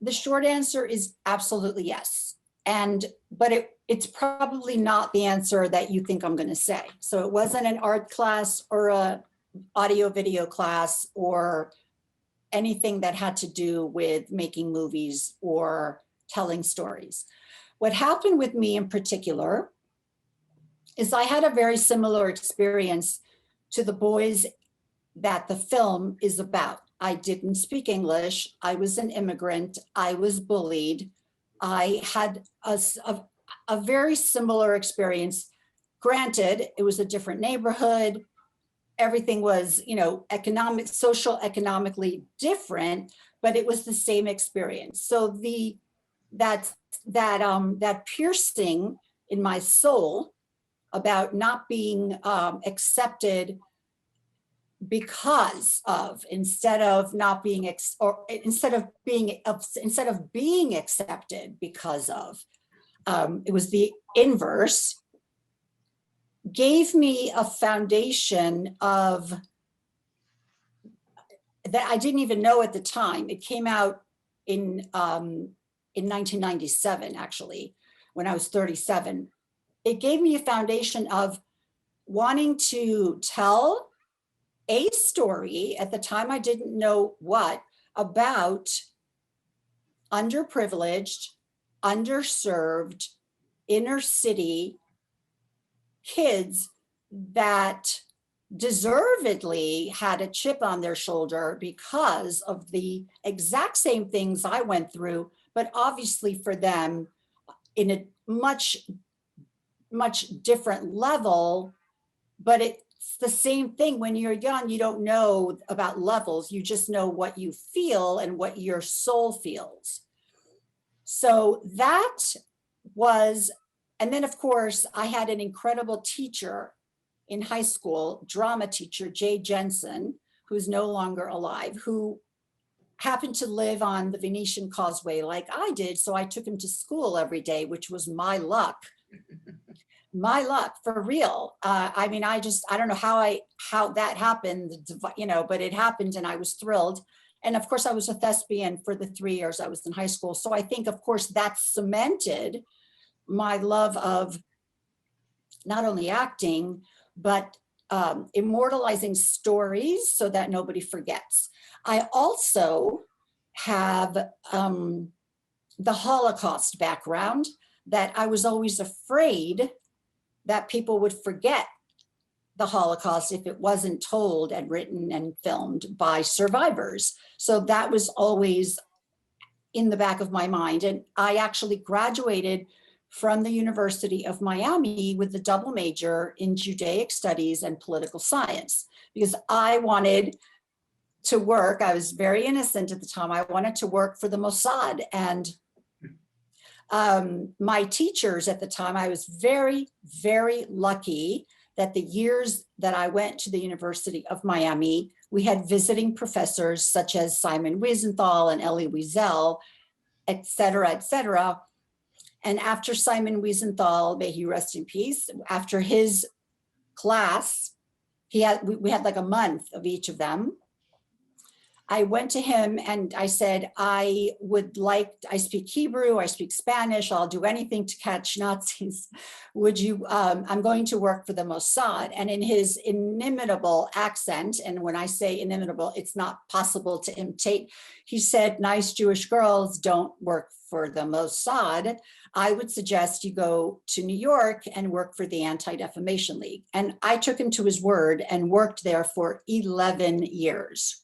The short answer is absolutely yes. But it's probably not the answer that you think I'm going to say. So it wasn't an art class or a audio video class or anything that had to do with making movies or telling stories. What happened with me in particular is I had a very similar experience to the boys that the film is about. I didn't speak English. I was an immigrant. I was bullied. I had a very similar experience. Granted, it was a different neighborhood. Everything was, economically different, but it was the same experience. So that piercing in my soul about not being accepted because of, instead of being accepted because of, it was the inverse, gave me a foundation of that I didn't even know at the time. It came out in 1997, actually, when I was 37. It gave me a foundation of wanting to tell a story. At the time, I didn't know what, about underprivileged, underserved, inner city kids that deservedly had a chip on their shoulder because of the exact same things I went through, but obviously for them in a much different level. But it's the same thing. When you're young, you don't know about levels. You just know what you feel and what your soul feels. So that was, and then of course, I had an incredible teacher in high school, drama teacher, Jay Jensen, who's no longer alive, who happened to live on the Venetian Causeway like I did. So I took him to school every day, which was my luck. My luck, for real. I don't know how that happened, but it happened and I was thrilled. And of course I was a thespian for the 3 years I was in high school. So I think, of course, that cemented my love of not only acting, but immortalizing stories so that nobody forgets. I also have the Holocaust background, that I was always afraid that people would forget the Holocaust if it wasn't told and written and filmed by survivors. So that was always in the back of my mind. And I actually graduated from the University of Miami with a double major in Judaic studies and political science, because I wanted to work. I was very innocent at the time. I wanted to work for the Mossad. And my teachers at the time, I was very, very lucky that the years that I went to the University of Miami, we had visiting professors such as Simon Wiesenthal and Elie Wiesel, et cetera, et cetera. And after Simon Wiesenthal, may he rest in peace, after his class, we had like a month of each of them. I went to him and I said, I speak Hebrew, I speak Spanish, I'll do anything to catch Nazis. I'm going to work for the Mossad. And in his inimitable accent, and when I say inimitable, it's not possible to imitate, he said, nice Jewish girls don't work for the Mossad. I would suggest you go to New York and work for the Anti-Defamation League. And I took him to his word and worked there for 11 years.